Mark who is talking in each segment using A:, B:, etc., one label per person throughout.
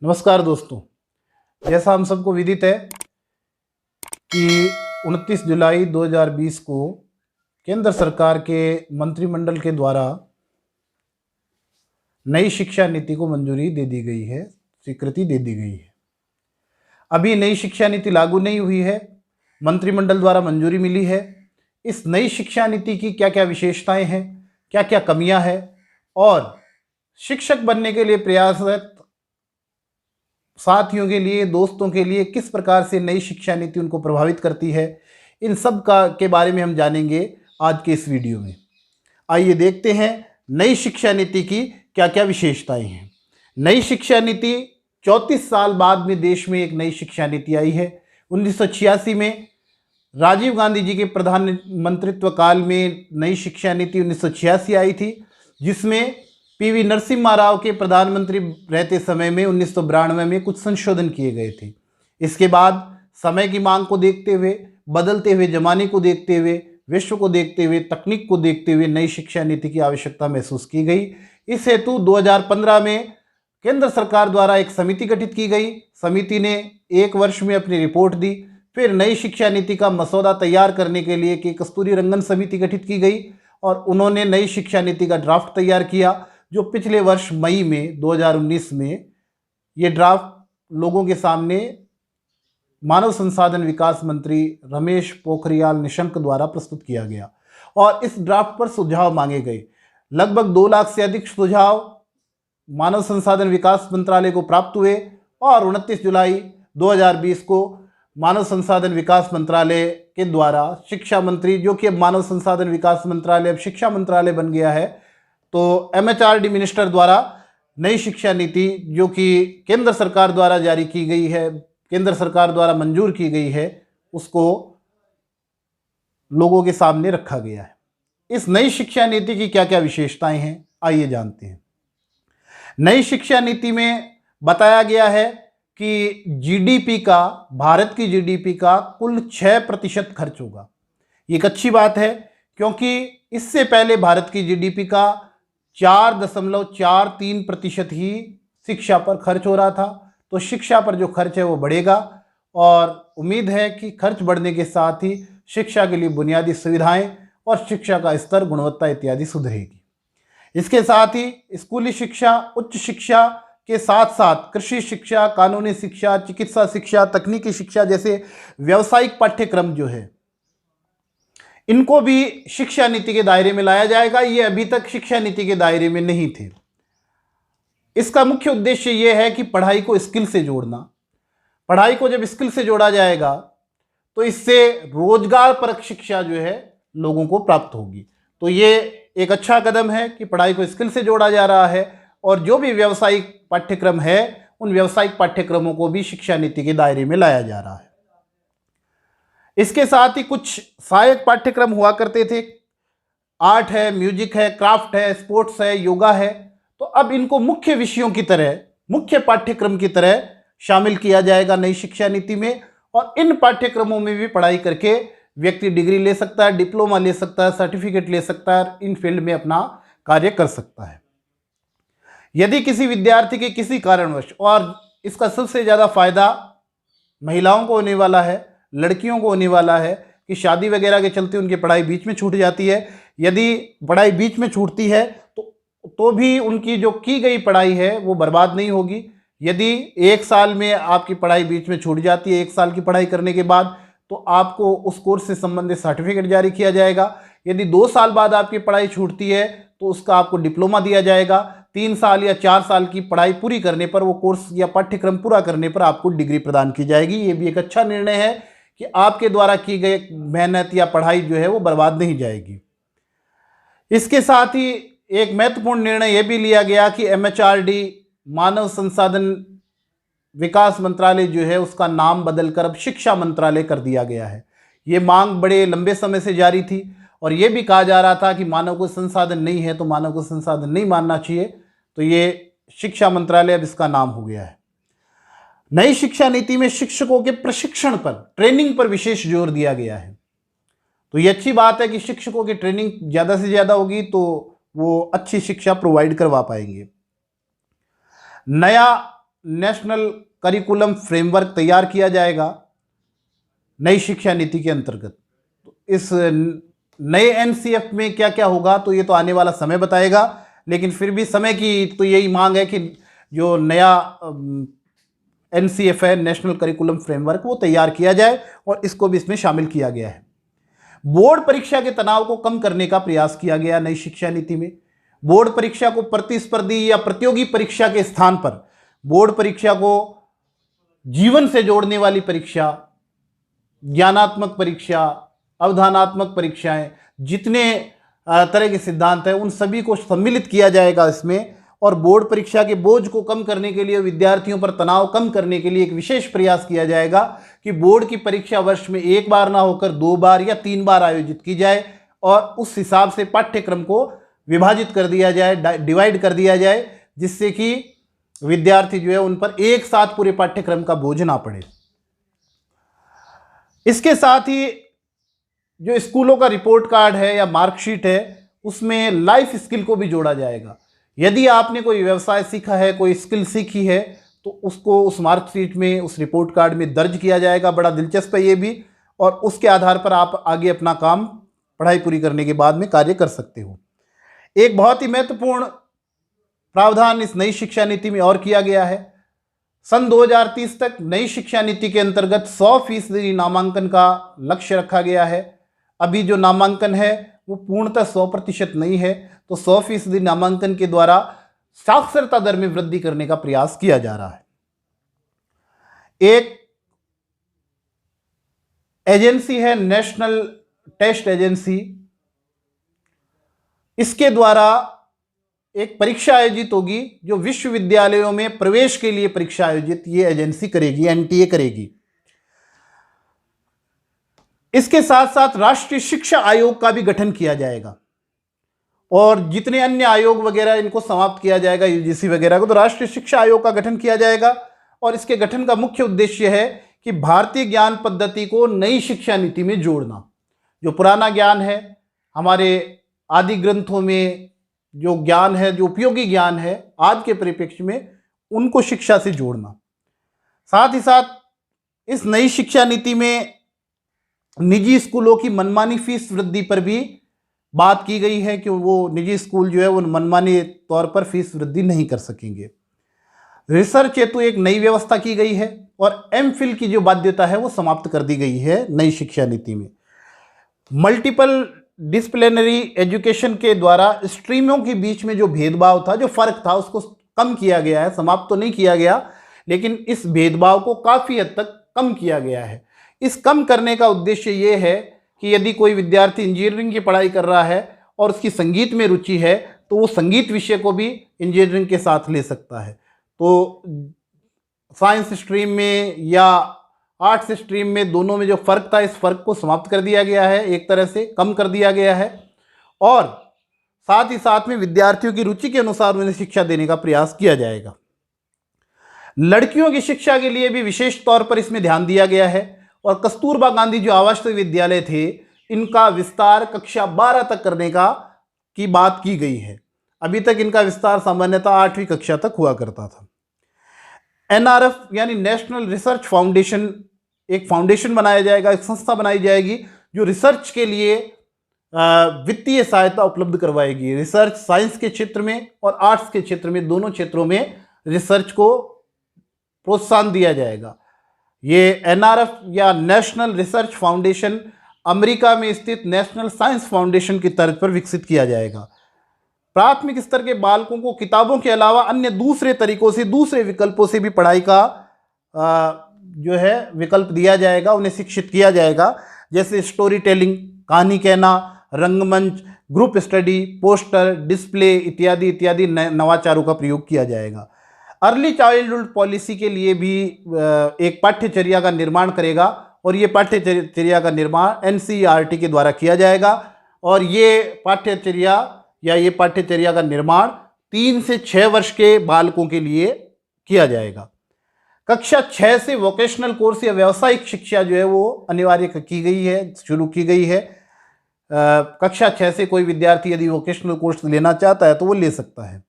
A: नमस्कार दोस्तों। जैसा हम सबको विदित है कि 29 जुलाई 2020 को केंद्र सरकार के मंत्रिमंडल के द्वारा नई शिक्षा नीति को मंजूरी दे दी गई है, स्वीकृति दे दी गई है। अभी नई शिक्षा नीति लागू नहीं हुई है, मंत्रिमंडल द्वारा मंजूरी मिली है। इस नई शिक्षा नीति की क्या क्या विशेषताएं हैं, क्या क्या कमियां हैं और शिक्षक बनने के लिए प्रयासरत साथियों के लिए, दोस्तों के लिए किस प्रकार से नई शिक्षा नीति उनको प्रभावित करती है, इन सब के बारे में हम जानेंगे आज के इस वीडियो में। आइए देखते हैं नई शिक्षा नीति की क्या क्या विशेषताएं हैं। नई शिक्षा नीति 34 साल बाद में देश में एक नई शिक्षा नीति आई है। 1986 में राजीव गांधी जी के प्रधानमंत्रित्व काल में नई शिक्षा नीति 1986 आई थी, जिसमें पीवी नरसिम्हा राव के प्रधानमंत्री रहते समय में 1992 में कुछ संशोधन किए गए थे। इसके बाद समय की मांग को देखते हुए, बदलते हुए ज़माने को देखते हुए, विश्व को देखते हुए, तकनीक को देखते हुए नई शिक्षा नीति की आवश्यकता महसूस की गई। इस हेतु 2015 में केंद्र सरकार द्वारा एक समिति गठित की गई। समिति ने 1 वर्ष में अपनी रिपोर्ट दी। फिर नई शिक्षा नीति का मसौदा तैयार करने के लिए एक कस्तूरी रंगन समिति गठित की गई और उन्होंने नई शिक्षा नीति का ड्राफ्ट तैयार किया, जो पिछले वर्ष मई में 2019 में ये ड्राफ्ट लोगों के सामने मानव संसाधन विकास मंत्री रमेश पोखरियाल निशंक द्वारा प्रस्तुत किया गया और इस ड्राफ्ट पर सुझाव मांगे गए। लगभग 2 लाख से अधिक सुझाव मानव संसाधन विकास मंत्रालय को प्राप्त हुए और 29 जुलाई 2020 को मानव संसाधन विकास मंत्रालय के द्वारा शिक्षा मंत्री, जो कि अब मानव संसाधन विकास मंत्रालय अब शिक्षा मंत्रालय बन गया है, तो MHRD मिनिस्टर द्वारा नई शिक्षा नीति, जो कि केंद्र सरकार द्वारा जारी की गई है, केंद्र सरकार द्वारा मंजूर की गई है, उसको लोगों के सामने रखा गया है। इस नई शिक्षा नीति की क्या क्या विशेषताएं हैं, आइए जानते हैं। नई शिक्षा नीति में बताया गया है कि जीडीपी का, भारत की जीडीपी का कुल 6% खर्च होगा। ये एक अच्छी बात है, क्योंकि इससे पहले भारत की जीडीपी का 4.43% ही शिक्षा पर खर्च हो रहा था। तो शिक्षा पर जो खर्च है वो बढ़ेगा और उम्मीद है कि खर्च बढ़ने के साथ ही शिक्षा के लिए बुनियादी सुविधाएं और शिक्षा का स्तर, गुणवत्ता इत्यादि सुधरेगी। इसके साथ ही स्कूली शिक्षा, उच्च शिक्षा के साथ साथ कृषि शिक्षा, कानूनी शिक्षा, चिकित्सा शिक्षा, तकनीकी शिक्षा जैसे व्यावसायिक पाठ्यक्रम जो है, इनको भी शिक्षा नीति के दायरे में लाया जाएगा। ये अभी तक शिक्षा नीति के दायरे में नहीं थे। इसका मुख्य उद्देश्य ये है कि पढ़ाई को स्किल से जोड़ना। पढ़ाई को जब स्किल से जोड़ा जाएगा तो इससे रोजगार परक शिक्षा जो है लोगों को प्राप्त होगी। तो ये एक अच्छा कदम है कि पढ़ाई को स्किल से जोड़ा जा रहा है और जो भी व्यावसायिक पाठ्यक्रम है, उन व्यावसायिक पाठ्यक्रमों को भी शिक्षा नीति के दायरे में लाया जा रहा है। इसके साथ ही कुछ सहायक पाठ्यक्रम हुआ करते थे। आर्ट है, म्यूजिक है, क्राफ्ट है, स्पोर्ट्स है, योगा है। तो अब इनको मुख्य विषयों की तरह, मुख्य पाठ्यक्रम की तरह शामिल किया जाएगा नई शिक्षा नीति में और इन पाठ्यक्रमों में भी पढ़ाई करके व्यक्ति डिग्री ले सकता है, डिप्लोमा ले सकता है, सर्टिफिकेट ले सकता है, इन फील्ड में अपना कार्य कर सकता है। यदि किसी विद्यार्थी के किसी कारणवश, और इसका सबसे ज़्यादा फायदा महिलाओं को होने वाला है, लड़कियों को होने वाला है, कि शादी वगैरह के चलते उनकी पढ़ाई बीच में छूट जाती है। यदि पढ़ाई बीच में छूटती है तो भी उनकी जो की गई पढ़ाई है वो बर्बाद नहीं होगी। यदि 1 साल में आपकी पढ़ाई बीच में छूट जाती है, 1 साल की पढ़ाई करने के बाद, तो आपको उस कोर्स से संबंधित सर्टिफिकेट जारी किया जाएगा। यदि 2 साल बाद आपकी पढ़ाई छूटती है तो उसका आपको डिप्लोमा दिया जाएगा। 3 साल या 4 साल की पढ़ाई पूरी करने पर, वो कोर्स या पाठ्यक्रम पूरा करने पर आपको डिग्री प्रदान की जाएगी। ये भी एक अच्छा निर्णय है कि आपके द्वारा की गई मेहनत या पढ़ाई जो है वो बर्बाद नहीं जाएगी। इसके साथ ही एक महत्वपूर्ण निर्णय यह भी लिया गया कि MHRD, मानव संसाधन विकास मंत्रालय जो है, उसका नाम बदलकर अब शिक्षा मंत्रालय कर दिया गया है। ये मांग बड़े लंबे समय से जारी थी और ये भी कहा जा रहा था कि मानव को संसाधन नहीं है तो मानव को संसाधन नहीं मानना चाहिए। तो ये शिक्षा मंत्रालय अब इसका नाम हो गया है। नई शिक्षा नीति में शिक्षकों के प्रशिक्षण पर, ट्रेनिंग पर विशेष जोर दिया गया है। तो ये अच्छी बात है कि शिक्षकों की ट्रेनिंग ज़्यादा से ज़्यादा होगी तो वो अच्छी शिक्षा प्रोवाइड करवा पाएंगे। नेशनल करिकुलम फ्रेमवर्क तैयार किया जाएगा नई शिक्षा नीति के अंतर्गत। तो इस नए एनसीएफ में क्या क्या होगा तो ये तो आने वाला समय बताएगा, लेकिन फिर भी समय की तो यही मांग है कि जो नया एनसीएफ है, नेशनल करिकुलम फ्रेमवर्क, वो तैयार किया जाए और इसको भी इसमें शामिल किया गया है। बोर्ड परीक्षा के तनाव को कम करने का प्रयास किया गया नई शिक्षा नीति में। बोर्ड परीक्षा को प्रतिस्पर्धी या प्रतियोगी परीक्षा के स्थान पर बोर्ड परीक्षा को जीवन से जोड़ने वाली परीक्षा, ज्ञानात्मक परीक्षा, अवधानात्मक परीक्षाएं, जितने तरह के सिद्धांत हैं उन सभी को सम्मिलित किया जाएगा इसमें। और बोर्ड परीक्षा के बोझ को कम करने के लिए, विद्यार्थियों पर तनाव कम करने के लिए एक विशेष प्रयास किया जाएगा कि बोर्ड की परीक्षा वर्ष में एक बार ना होकर 2 बार या 3 बार आयोजित की जाए और उस हिसाब से पाठ्यक्रम को विभाजित कर दिया जाए, डिवाइड कर दिया जाए, जिससे कि विद्यार्थी जो है उन पर एक साथ पूरे पाठ्यक्रम का बोझ ना पड़े। इसके साथ ही जो स्कूलों का रिपोर्ट कार्ड है या मार्कशीट है उसमें लाइफ स्किल को भी जोड़ा जाएगा। यदि आपने कोई व्यवसाय सीखा है, कोई स्किल सीखी है, तो उसको उस मार्कशीट में, उस रिपोर्ट कार्ड में दर्ज किया जाएगा। बड़ा दिलचस्प है ये भी, और उसके आधार पर आप आगे अपना काम पढ़ाई पूरी करने के बाद में कार्य कर सकते हो। एक बहुत ही महत्वपूर्ण प्रावधान इस नई शिक्षा नीति में और किया गया है। सन 2030 तक नई शिक्षा नीति के अंतर्गत 100% नामांकन का लक्ष्य रखा गया है। अभी जो नामांकन है वो पूर्णतः 100% नहीं है, तो 100% नामांकन के द्वारा साक्षरता दर में वृद्धि करने का प्रयास किया जा रहा है। एक एजेंसी है नेशनल टेस्ट एजेंसी, इसके द्वारा एक परीक्षा आयोजित होगी जो विश्वविद्यालयों में प्रवेश के लिए परीक्षा आयोजित ये एजेंसी करेगी, एनटीए करेगी। इसके साथ साथ राष्ट्रीय शिक्षा आयोग का भी गठन किया जाएगा और जितने अन्य आयोग वगैरह इनको समाप्त किया जाएगा, यूजीसी वगैरह को, तो राष्ट्रीय शिक्षा आयोग का गठन किया जाएगा। और इसके गठन का मुख्य उद्देश्य है कि भारतीय ज्ञान पद्धति को नई शिक्षा नीति में जोड़ना। जो पुराना ज्ञान है, हमारे आदि ग्रंथों में जो ज्ञान है, जो उपयोगी ज्ञान है आज के परिप्रेक्ष्य में, उनको शिक्षा से जोड़ना। साथ ही साथ इस नई शिक्षा नीति में निजी स्कूलों की मनमानी फीस वृद्धि पर भी बात की गई है कि वो निजी स्कूल जो है वो मनमानी तौर पर फीस वृद्धि नहीं कर सकेंगे। रिसर्च हेतु एक नई व्यवस्था की गई है और एमफिल की जो बाध्यता है वो समाप्त कर दी गई है नई शिक्षा नीति में। मल्टीपल डिसिप्लिनरी एजुकेशन के द्वारा स्ट्रीमों के बीच में जो भेदभाव था, जो फर्क था, उसको कम किया गया है। समाप्त तो नहीं किया गया, लेकिन इस भेदभाव को काफ़ी हद तक कम किया गया है। इस कम करने का उद्देश्य ये है कि यदि कोई विद्यार्थी इंजीनियरिंग की पढ़ाई कर रहा है और उसकी संगीत में रुचि है, तो वो संगीत विषय को भी इंजीनियरिंग के साथ ले सकता है। तो साइंस स्ट्रीम में या आर्ट्स स्ट्रीम में, दोनों में जो फ़र्क था, इस फ़र्क को समाप्त कर दिया गया है, एक तरह से कम कर दिया गया है। और साथ ही साथ में विद्यार्थियों की रुचि के अनुसार उन्हें शिक्षा देने का प्रयास किया जाएगा। लड़कियों की शिक्षा के लिए भी विशेष तौर पर इसमें ध्यान दिया गया है और कस्तूरबा गांधी जो आवासीय विद्यालय थे, इनका विस्तार कक्षा 12 तक करने की बात की गई है। अभी तक इनका विस्तार सामान्यतः 8वीं कक्षा तक हुआ करता था। एनआरएफ यानी नेशनल रिसर्च फाउंडेशन, एक फाउंडेशन बनाया जाएगा, एक संस्था बनाई जाएगी जो रिसर्च के लिए वित्तीय सहायता उपलब्ध करवाएगी। रिसर्च साइंस के क्षेत्र में और आर्ट्स के क्षेत्र में, दोनों क्षेत्रों में रिसर्च को प्रोत्साहन दिया जाएगा। ये एनआरएफ या नेशनल रिसर्च फाउंडेशन अमेरिका में स्थित नेशनल साइंस फाउंडेशन की तर्ज पर विकसित किया जाएगा। प्राथमिक स्तर के बालकों को किताबों के अलावा अन्य दूसरे तरीकों से, दूसरे विकल्पों से भी पढ़ाई का जो है विकल्प दिया जाएगा, उन्हें शिक्षित किया जाएगा, जैसे स्टोरी टेलिंग, कहानी कहना, रंगमंच, ग्रुप स्टडी, पोस्टर, डिस्प्ले इत्यादि इत्यादि नवाचारों का प्रयोग किया जाएगा। अर्ली चाइल्डहुड पॉलिसी के लिए भी एक पाठ्यचर्या का निर्माण करेगा और ये पाठ्यचर्या का निर्माण एनसीईआरटी के द्वारा किया जाएगा और ये पाठ्यचर्या का निर्माण 3 से 6 वर्ष के बालकों के लिए किया जाएगा। कक्षा 6 से वोकेशनल कोर्स या व्यावसायिक शिक्षा जो है वो अनिवार्य की गई है, शुरू की गई है। कक्षा 6 से कोई विद्यार्थी यदि वोकेशनल कोर्स लेना चाहता है तो वो ले सकता है।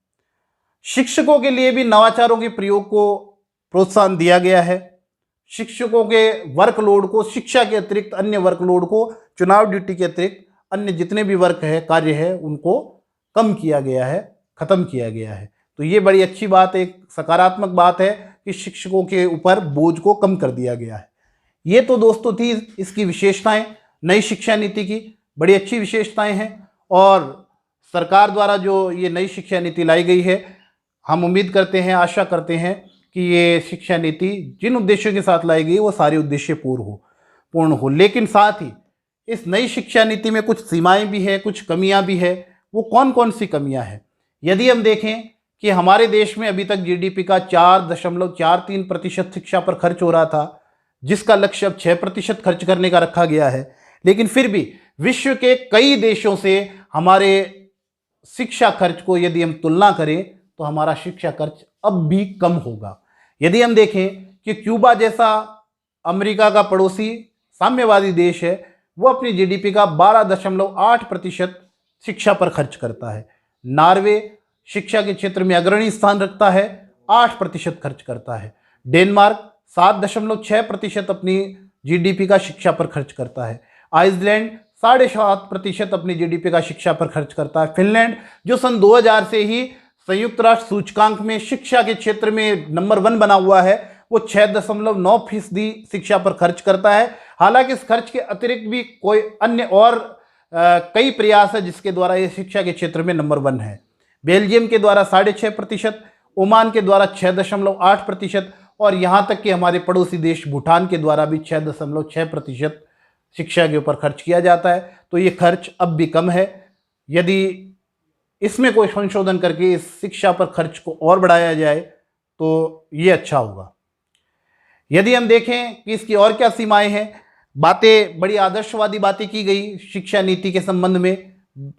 A: शिक्षकों के लिए भी नवाचारों के प्रयोग को प्रोत्साहन दिया गया है। शिक्षकों के वर्कलोड को, शिक्षा के अतिरिक्त अन्य वर्कलोड को, चुनाव ड्यूटी के अतिरिक्त अन्य जितने भी वर्क है, कार्य है, उनको कम किया गया है, खत्म किया गया है। तो ये बड़ी अच्छी बात है, एक सकारात्मक बात है कि शिक्षकों के ऊपर बोझ को कम कर दिया गया है। ये तो दोस्तों थी इसकी विशेषताएं, नई शिक्षा नीति की बड़ी अच्छी विशेषताएं हैं। और सरकार द्वारा जो ये नई शिक्षा नीति लाई गई है, हम उम्मीद करते हैं, आशा करते हैं कि ये शिक्षा नीति जिन उद्देश्यों के साथ लाई गई वो सारे उद्देश्य पूर्ण हो। लेकिन साथ ही इस नई शिक्षा नीति में कुछ सीमाएं भी है, कुछ कमियां भी है। वो कौन कौन सी कमियां हैं? यदि हम देखें कि हमारे देश में अभी तक जीडीपी का 4.43% शिक्षा पर खर्च हो रहा था, जिसका लक्ष्य अब 6% खर्च करने का रखा गया है। लेकिन फिर भी विश्व के कई देशों से हमारे शिक्षा खर्च को यदि हम तुलना करें तो हमारा शिक्षा खर्च अब भी कम होगा। यदि हम देखें कि क्यूबा जैसा अमेरिका का पड़ोसी साम्यवादी देश है, वो अपनी जीडीपी का 12.8% शिक्षा पर खर्च करता है। नॉर्वे शिक्षा के क्षेत्र में अग्रणी स्थान रखता है, 8% खर्च करता है। डेनमार्क 7.6% अपनी जीडीपी का शिक्षा पर खर्च करता है। आइसलैंड 7.5% अपनी जीडीपी का शिक्षा पर खर्च करता है। फिनलैंड जो सन 2000 से ही संयुक्त राष्ट्र सूचकांक में शिक्षा के क्षेत्र में नंबर 1 बना हुआ है, वो 6.9% शिक्षा पर खर्च करता है। हालांकि इस खर्च के अतिरिक्त भी कोई अन्य और कई प्रयास है जिसके द्वारा ये शिक्षा के क्षेत्र में नंबर 1 है। बेल्जियम के द्वारा 6.5%, ओमान के द्वारा 6.8% और यहाँ तक कि हमारे पड़ोसी देश भूटान के द्वारा भी 6.6% शिक्षा के ऊपर खर्च किया जाता है। तो ये खर्च अब भी कम है। यदि इसमें कोई संशोधन करके इस शिक्षा पर खर्च को और बढ़ाया जाए तो ये अच्छा होगा। यदि हम देखें कि इसकी और क्या सीमाएं हैं, बातें बड़ी आदर्शवादी बातें की गई शिक्षा नीति के संबंध में,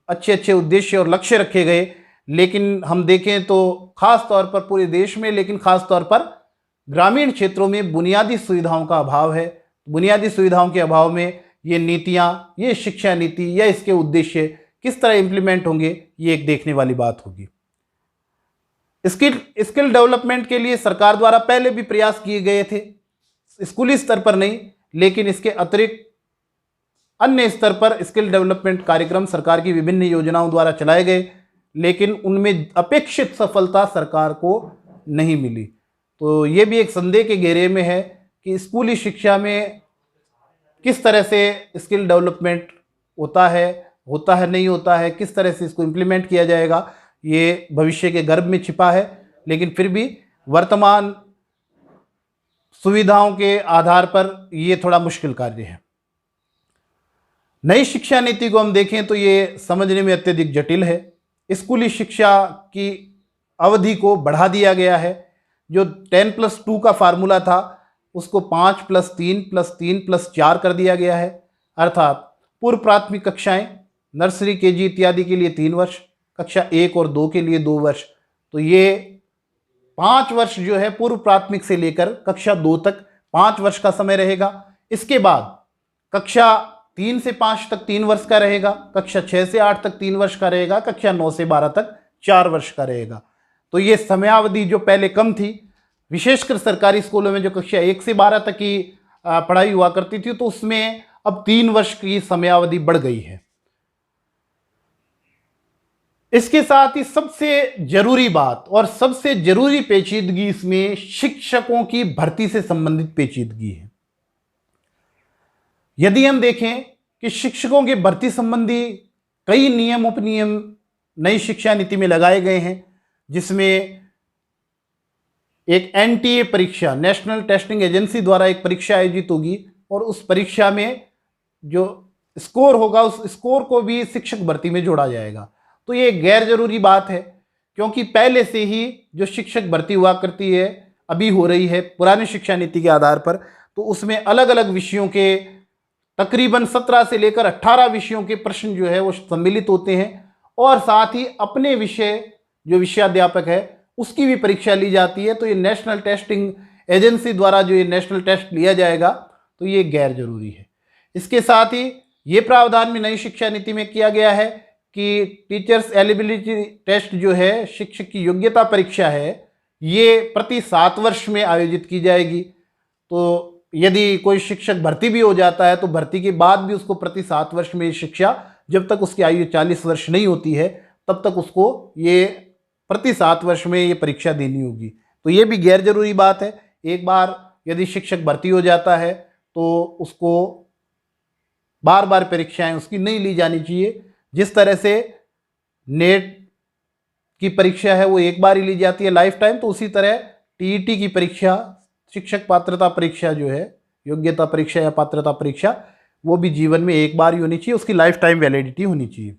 A: अच्छे अच्छे उद्देश्य और लक्ष्य रखे गए। लेकिन हम देखें तो खास तौर पर पूरे देश में, लेकिन खास तौर पर ग्रामीण क्षेत्रों में बुनियादी सुविधाओं का अभाव है। बुनियादी सुविधाओं के अभाव में ये नीतियाँ, ये शिक्षा नीति या इसके उद्देश्य किस तरह इंप्लीमेंट होंगे, ये एक देखने वाली बात होगी। स्किल डेवलपमेंट के लिए सरकार द्वारा पहले भी प्रयास किए गए थे, स्कूली स्तर पर नहीं, लेकिन इसके अतिरिक्त अन्य स्तर पर स्किल डेवलपमेंट कार्यक्रम सरकार की विभिन्न योजनाओं द्वारा चलाए गए, लेकिन उनमें अपेक्षित सफलता सरकार को नहीं मिली। तो ये भी एक संदेह के घेरे में है कि स्कूली शिक्षा में किस तरह से स्किल डेवलपमेंट होता है नहीं होता है, किस तरह से इसको इम्प्लीमेंट किया जाएगा, ये भविष्य के गर्भ में छिपा है। लेकिन फिर भी वर्तमान सुविधाओं के आधार पर ये थोड़ा मुश्किल कार्य है। नई शिक्षा नीति को हम देखें तो ये समझने में अत्यधिक जटिल है। स्कूली शिक्षा की अवधि को बढ़ा दिया गया है। जो 10+2 का फार्मूला था उसको 5+3+3+4 कर दिया गया है। अर्थात पूर्व प्राथमिक कक्षाएं, नर्सरी, केजी इत्यादि के लिए 3 वर्ष, कक्षा 1 और 2 के लिए 2 वर्ष। तो ये 5 वर्ष जो है पूर्व प्राथमिक से लेकर कक्षा 2 तक 5 वर्ष का समय रहेगा। इसके बाद कक्षा 3 से 5 तक 3 वर्ष का रहेगा, कक्षा 6 से 8 तक 3 वर्ष का रहेगा, कक्षा 9 से 12 तक 4 वर्ष का रहेगा। तो ये समयावधि जो पहले कम थी, विशेषकर सरकारी स्कूलों में जो कक्षा 1 से 12 तक की पढ़ाई हुआ करती थी, तो उसमें अब 3 वर्ष की समयावधि बढ़ गई है। इसके साथ ही सबसे जरूरी बात और सबसे जरूरी पेचीदगी इसमें शिक्षकों की भर्ती से संबंधित पेचीदगी है। यदि हम देखें कि शिक्षकों की भर्ती संबंधी कई नियम उपनियम नई शिक्षा नीति में लगाए गए हैं, जिसमें एक एनटीए परीक्षा, नेशनल टेस्टिंग एजेंसी द्वारा एक परीक्षा आयोजित होगी और उस परीक्षा में जो स्कोर होगा उस स्कोर को भी शिक्षक भर्ती में जोड़ा जाएगा। तो ये गैर जरूरी बात है, क्योंकि पहले से ही जो शिक्षक भर्ती हुआ करती है, अभी हो रही है पुरानी शिक्षा नीति के आधार पर, तो उसमें अलग अलग विषयों के तकरीबन 17 से लेकर 18 विषयों के प्रश्न जो है वो सम्मिलित होते हैं और साथ ही अपने विषय जो विषयाध्यापक है उसकी भी परीक्षा ली जाती है। तो ये नेशनल टेस्टिंग एजेंसी द्वारा जो ये नेशनल टेस्ट लिया जाएगा तो ये गैर जरूरी है। इसके साथ ही ये प्रावधान भी नई शिक्षा नीति में किया गया है कि टीचर्स एलिजिबिलिटी टेस्ट जो है, शिक्षक की योग्यता परीक्षा है, ये प्रति 7 वर्ष में आयोजित की जाएगी। तो यदि कोई शिक्षक भर्ती भी हो जाता है तो भर्ती के बाद भी उसको प्रति 7 वर्ष में शिक्षा, जब तक उसकी आयु 40 वर्ष नहीं होती है तब तक उसको ये प्रति 7 वर्ष में ये परीक्षा देनी होगी। तो ये भी गैर जरूरी बात है। एक बार यदि शिक्षक भर्ती हो जाता है तो उसको बार बार परीक्षाएं उसकी नहीं ली जानी चाहिए। जिस तरह से नेट की परीक्षा है वो एक बार ही ली जाती है लाइफ टाइम, तो उसी तरह टीईटी की परीक्षा, शिक्षक पात्रता परीक्षा जो है, योग्यता परीक्षा या पात्रता परीक्षा, वो भी जीवन में एक बार ही होनी चाहिए, उसकी लाइफ टाइम वैलिडिटी होनी चाहिए।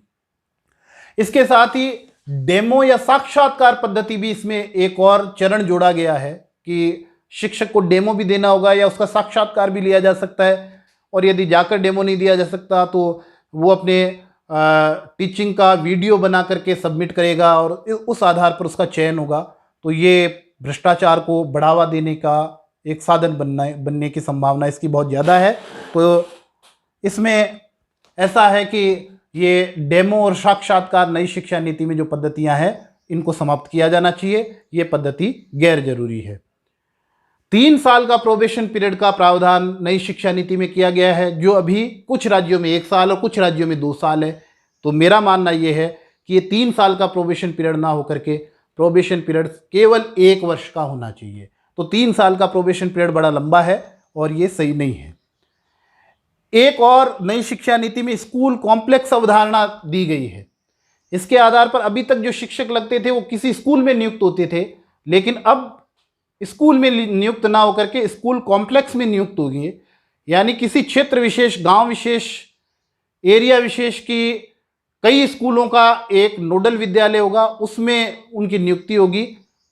A: इसके साथ ही डेमो या साक्षात्कार पद्धति भी इसमें एक और चरण जोड़ा गया है कि शिक्षक को डेमो भी देना होगा या उसका साक्षात्कार भी लिया जा सकता है। और यदि जाकर डेमो नहीं दिया जा सकता तो वो अपने टीचिंग का वीडियो बना करके सबमिट करेगा और उस आधार पर उसका चयन होगा। तो ये भ्रष्टाचार को बढ़ावा देने का एक साधन बनने की संभावना इसकी बहुत ज़्यादा है। तो इसमें ऐसा है कि ये डेमो और साक्षात्कार नई शिक्षा नीति में जो पद्धतियां हैं इनको समाप्त किया जाना चाहिए। ये पद्धति गैर जरूरी है। 3 साल का प्रोबेशन पीरियड का प्रावधान नई शिक्षा नीति में किया गया है, जो अभी कुछ राज्यों में 1 साल और कुछ राज्यों में 2 साल है। तो मेरा मानना यह है कि ये 3 साल का प्रोबेशन पीरियड ना होकर के प्रोबेशन पीरियड केवल 1 वर्ष का होना चाहिए। तो 3 साल का प्रोबेशन पीरियड बड़ा लंबा है और ये सही नहीं है। एक और नई शिक्षा नीति में स्कूल कॉम्प्लेक्स अवधारणा दी गई है। इसके आधार पर अभी तक जो शिक्षक लगते थे वो किसी स्कूल में नियुक्त होते थे, लेकिन अब स्कूल में नियुक्त ना होकर के स्कूल कॉम्प्लेक्स में नियुक्त होंगे। यानी किसी क्षेत्र विशेष, गांव विशेष, एरिया विशेष की कई स्कूलों का एक नोडल विद्यालय होगा, उसमें उनकी नियुक्ति होगी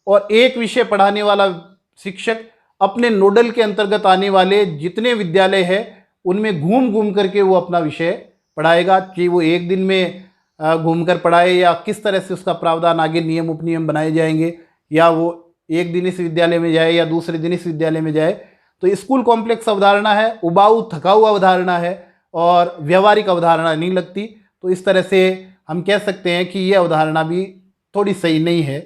A: और एक विषय पढ़ाने वाला शिक्षक अपने नोडल के अंतर्गत आने वाले जितने विद्यालय हैं उनमें घूम घूम करके वो अपना विषय पढ़ाएगा। कि वो एक दिन में घूम कर पढ़ाए या किस तरह से उसका प्रावधान आगे नियम उपनियम बनाए जाएंगे, या वो एक दिन इस विद्यालय में जाए या दूसरे दिन इस विद्यालय में जाए। तो स्कूल कॉम्प्लेक्स अवधारणा है, उबाऊ थकाऊ अवधारणा है और व्यवहारिक अवधारणा नहीं लगती। तो इस तरह से हम कह सकते हैं कि ये अवधारणा भी थोड़ी सही नहीं है।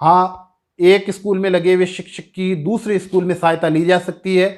A: हाँ, एक स्कूल में लगे हुए शिक्षक की दूसरे स्कूल में सहायता ली जा सकती है,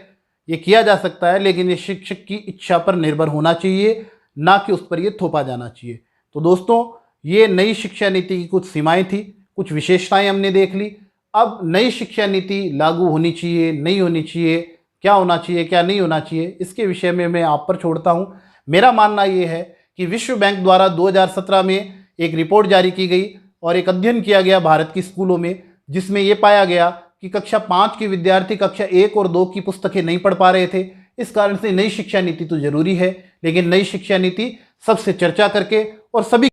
A: ये किया जा सकता है, लेकिन ये शिक्षक की इच्छा पर निर्भर होना चाहिए, ना कि उस पर ये थोपा जाना चाहिए। तो दोस्तों, ये नई शिक्षा नीति की कुछ सीमाएं थी, कुछ विशेषताएं हमने देख ली। अब नई शिक्षा नीति लागू होनी चाहिए, नहीं होनी चाहिए, क्या होना चाहिए, क्या नहीं होना चाहिए, इसके विषय में मैं आप पर छोड़ता हूँ। मेरा मानना ये है कि विश्व बैंक द्वारा 2017 में एक रिपोर्ट जारी की गई और एक अध्ययन किया गया भारत की स्कूलों में, जिसमें ये पाया गया कि कक्षा 5 के विद्यार्थी कक्षा 1 और 2 की पुस्तकें नहीं पढ़ पा रहे थे। इस कारण से नई शिक्षा नीति तो जरूरी है, लेकिन नई शिक्षा नीति सबसे चर्चा करके और सभी